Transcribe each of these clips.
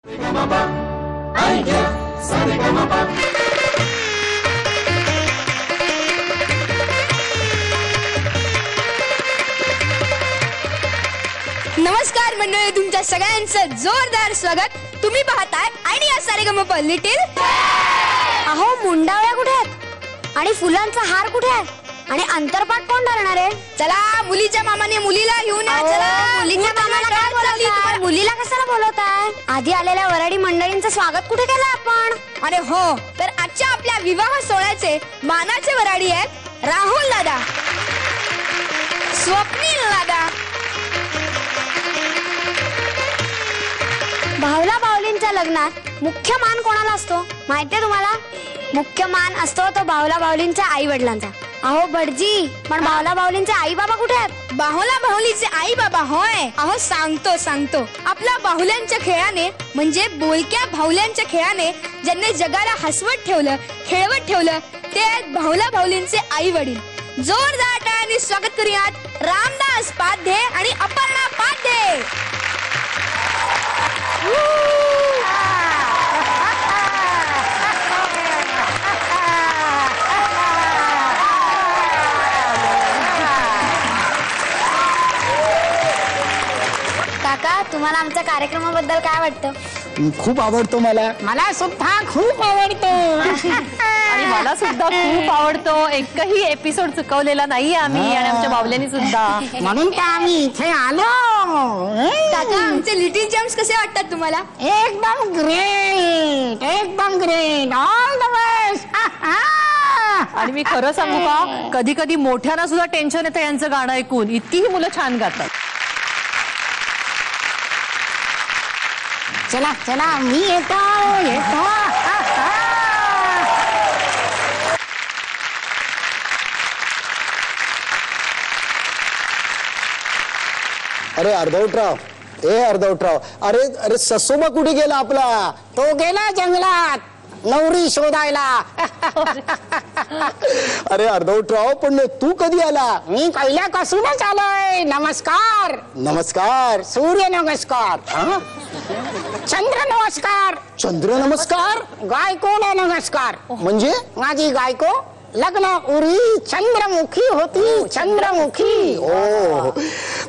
नमस्कार मंडळी, तुमच्या सगळ्यांचं जोरदार स्वागत. तुम्ही पाहताय आणि या सारेगमप लिटिल. अहो, मुंडावळ्या कुठे आहेत आणि फुलांचा हार कुठे आहे आणि अंतरपाठ कोण धरणार आहे? चला, मुलीच्या मामाने मुलीला घेऊन या. चला, मुलीच्या मामाला काय बोलवताय? मुलीला कशाला बोलवताय? आधी आलेल्या वराडी मंडळींचं स्वागत कुठे केलं आपण? अरे हो, तर आजच्या आपल्या विवाह सोहळ्याचे मानाचे वराडी आहेत राहुल दादा, स्वप्नील दादा. भावला भावलींच्या लग्नात मुख्य मान कोणाला असतो माहितीये तुम्हाला? मुख्य मान असतो तो भावला भावलींच्या आई वडिलांचा. अहो भटजी, पण भावला भावलींचे आई बाबा कुठे आहेत? बाहुला बाहुलीचे आई बाबा होय. अहो सांगतो आपल्या बाहुल्यांच्या खेळाने, म्हणजे बोलक्या भावल्यांच्या खेळाने ज्यांनी जगाला हसवत ठेवलं, खेळवत ठेवलं, ते आहेत बाहुला बाहुलींचे आई वडील. जोरदार टाळ्यांनी स्वागत करूयात रामदास पाध्ये आणि अपर्णा पाध्ये. काका, तुम्हाला आमच्या कार्यक्रमाबद्दल काय वाटतं? खूप आवडतो. मला सुद्धा खूप आवडतो. आणि मला सुद्धा खूप आवडतो. एकही एपिसोड चुकवलेला नाहीये आम्ही आणि आमच्या बावल्यांनी सुद्धा. म्हणून तर आम्ही इथे आलो. काका, आमचे लिटिल जम्स कसे वाटतात तुम्हाला? एकदम ग्रेट, एकदम ग्रेट. All the best. आणि मी खरं सांगू का, कधी कधी मोठ्यांना सुद्धा टेन्शन येतं यांचं गाणं ऐकून. इतकीही मुलं छान गातात. चला चला, मी येतो. अरे अर्धवटराव, अर्धवटराव, अरे ससोबा कुठे गेला आपला? तो गेला जंगलात नवरी शोधायला. अरे अर्धवटराव, पण तू कधी आला? मी पहिल्यापासूनच आलोय. नमस्कार. नमस्कार. सूर्य नमस्कार. चंद्र नमस्कार. चंद्र नमस्कार. गायकोला नमस्कार. म्हणजे माझी गायको लग्न उरी चंद्रमुखी होती. चंद्रमुखी. ओ,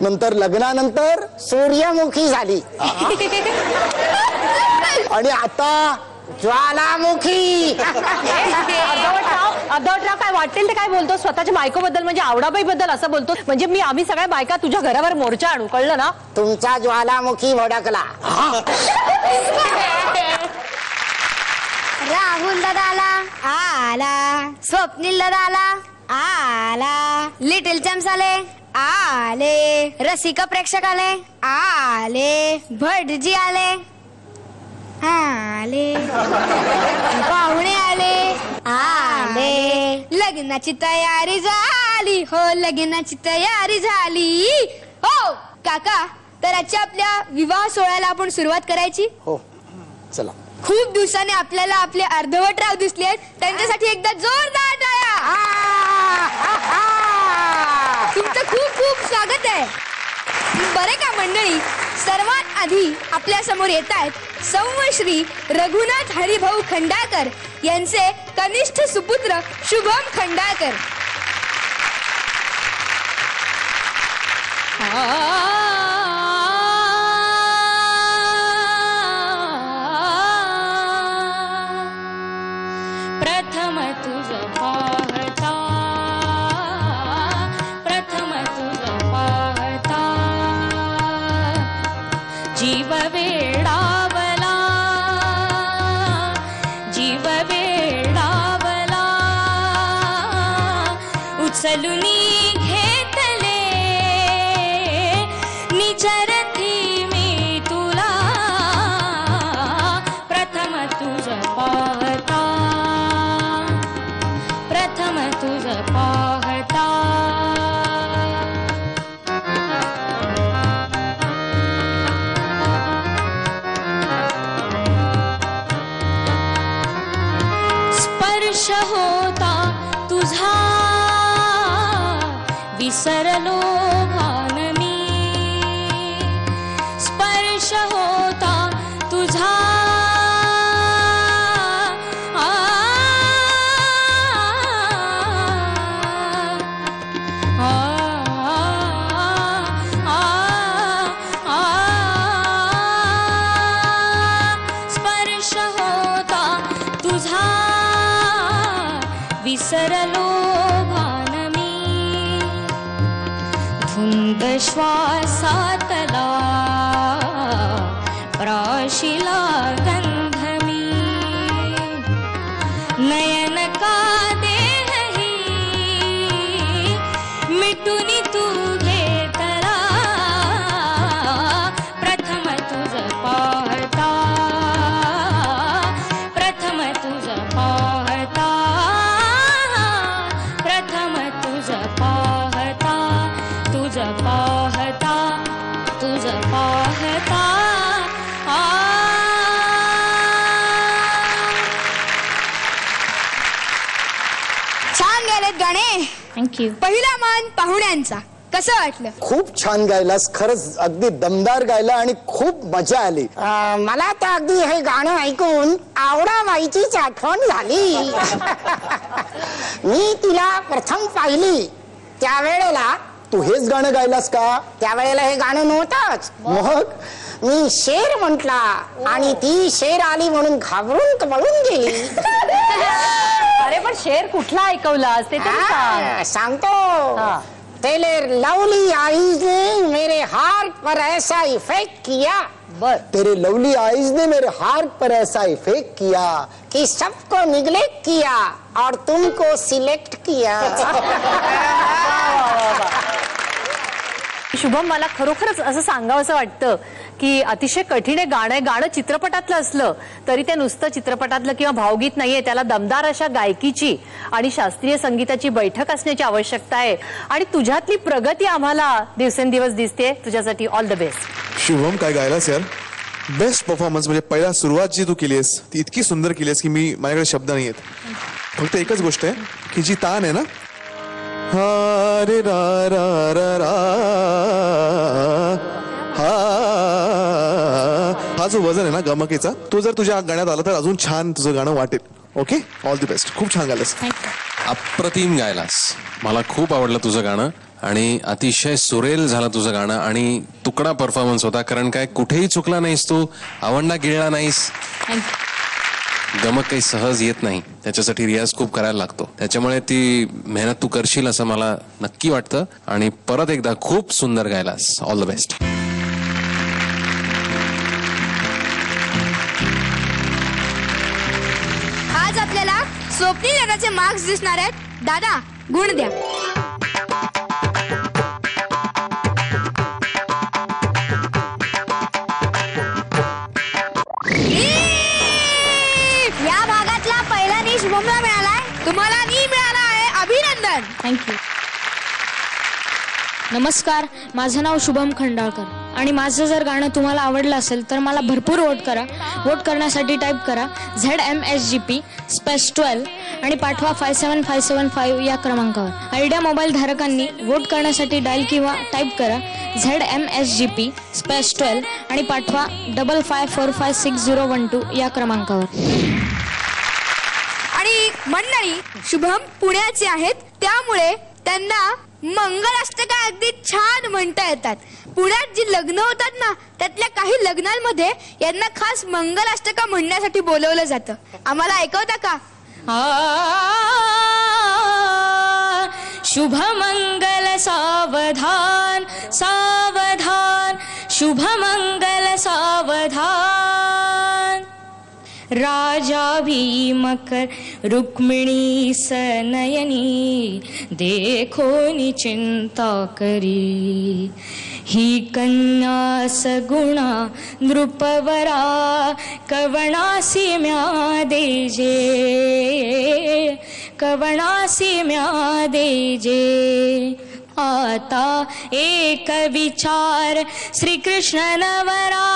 नंतर लग्नानंतर सूर्यमुखी झाली. आणि आता ज्वालामुखी. अर्धवटराव काय वाटेल ते काय बोलतो. स्वतःच्या बायकोबद्दल म्हणजे आवडाबाई बद्दल असं बोलतो. म्हणजे आम्ही सगळ्या बायका तुझ्या घरावर मोर्चा आणू, कळलं ना? तुमचा ज्वालामुखी भडकला. राहुल दादा आला, स्वप्नील दादा आला, लिटिल चॅम्प्स आले, रसिका प्रेक्षक आले, भटजी आले, पाहुणे आले, लग्नाची तयारी झाली हो, लग्नाची तयारी झाली हो. काका, तर आजच्या आपल्या विवाह सोहळ्याला आपण सुरुवात करायची. हो, चला. खूप दिवसाने आपल्याला आपले अर्धवटराव दिसले आहेत, त्यांच्यासाठी एकदा जोरदार टाळ्या. तुमचं खूप खूप स्वागत आहे. बरे का मंडळी, सर्वात आधी आपल्या समोर येत आहेत सौम्यश्री रघुनाथ हरिभाऊ खंडाळकर यांचे कनिष्ठ सुपुत्र शुभम खंडाळकर. प्रथम तुझ पाहता, प्रथम तुझ पाहता, जीव वेडावला, जीव वेडावला, उचलुनी घेतले निचरती मी तुला. प्रथम तुझ पाहता, प्रथम तुझ पाहता. स्पर्श होता तुझा विसरलो भान मी. स्पर्श होता तुझा श्वासातला प्राशिला गंधमी नयन का देहही मिटुनी तू घेतला प्रथम तुझ पाहता प्रथम तुझ पाहता प्रथम तुझ पाहता तुझ पाहता तुझ पाहता छान गायलेत गाणे. थँक्यू. पहिला मान पाहुण्यांचा. कसं वाटलं? खूप छान गायलास, खरंच अगदी दमदार गायला आणि खूप मजा आली. मला तर अगदी हे गाणं ऐकून आवडाबाईचीच आठवण झाली. मी तिला प्रथम पाहिली त्यावेळेला. तू हेच गाणं गायलास का? त्यावेळेला हे गाणं नव्हतंच. मग मी शेर म्हटला आणि ती शेर आली म्हणून घाबरून पळून गेली. अरे पण शेर कुठला ऐकवलास ते तरी सांग. सांगतो. तेरे लवली आईज ने मेरे हार्ट पर ऐसा इफेक्ट किया. बर. तेरे लवली आईज ने मेरे हार्ट पर ऐसा इफेक्ट किया कि सबको निग्लेक्ट किया और तुमको सिलेक्ट किया. शुभम, मला खरोखरच असं सांगावंसं वाटतं की अतिशय कठीण हे गाणं आहे. गाणं चित्रपटातलं असलं तरी ते नुसतं चित्रपटातलं किंवा भावगीत नाहीये. त्याला दमदार अशा गायकीची आणि शास्त्रीय संगीताची बैठक असण्याची आवश्यकता आहे. आणि तुझ्यातली प्रगती आम्हाला दिवसेंदिवस दिसते. तुझ्यासाठी ऑल द बेस्ट. शुभम, काय गायलास यार. Best performance. म्हणजे पहिला सुरुवात जी तू केलीस ती इतकी सुंदर केलीस की माझ्याकडे शब्द नाही आहेत. फक्त एकच गोष्ट आहे की जी तान आहे ना, हा रे रा रा रा रा, हा जो वजन आहे ना गमकेचा, तो जर तुझ्या गाण्यात आला तर अजून छान तुझं गाणं वाटेल. Okay, all the best. खूप छान गायलास. अप्रतिम गायलास. मला खूप आवडलं तुझं गाणं आणि अतिशय सुरेल झालं तुझं गाणं आणि तुकडा परफॉर्मन्स होता. कारण काय कुठेही चुकला नाहीस तू, आवडला गिळला नाहीस. गमक काही सहज येत नाही, त्याच्यासाठी रियाज खूप करायला लागतो. त्याच्यामुळे ती मेहनत तू करशील असं मला नक्की वाटतं. आणि परत एकदा खूप सुंदर गायलास. All the best. आज आपल्याला स्वप्नील दादाचे मार्क्स दिसणार आहेत. दादा, गुण द्या. या भागातला पहिला नी शुभमला मिळालाय. तुम्हाला नी मिळाला आहे. अभिनंदन. थँक्यू. नमस्कार, माझं नाव शुभम खंडाळकर आणि माझं जर गाणं तुम्हाला आवडलं असेल तर मला भरपूर वोट करा. वोट करण्यासाठी टाईप करा ZMSGP /12 आणि पाठवा 57575 या क्रमांकावर. आयडिया मोबाईल धारकांनी वोट करण्यासाठी डायल किंवा टाईप करा ZMSGP /12 आणि पाठवा 55456012 या क्रमांकावर. आणि मंडळी, शुभम पुण्याचे आहेत, त्यामुळे त्यांना मंगलाष्टका अगदी छान म्हणता येतात. पुण्यात जी लग्न होतात ना, त्यातल्या काही लग्नांमध्ये यांना खास मंगलाष्टका म्हणण्यासाठी बोलवलं जातं. आम्हाला ऐकवता का? शुभ मंगल सावधान सावधान, शुभ मंगल सावधान. राजा भीमकर रुक्मिणी सनयनी, देखो चिंता करी. ही कन्या सगुणा नृपवरा, कवणासी म्या देजे, कवणासी म्या देजे. आता एक विचार श्री कृष्ण नवरा,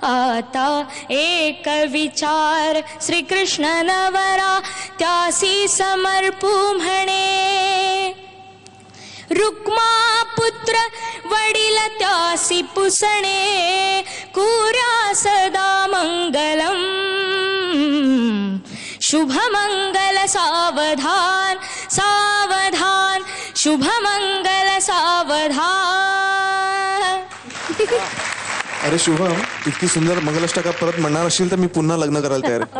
आता एक विचार श्री कृष्ण नवरा. त्यासी समर्पू म्हणे, रुक्मा पुत्र वडील त्यासी पुसणे. कुर्या सदा मंगलम, शुभ मंगल सावधान सावधान, शुभ मंगल सावधान. अरे शुभम, इतकी सुंदर मंगलाष्टका परत म्हणणार असेल तर मी पुन्हा लग्न करायला तयार आहे.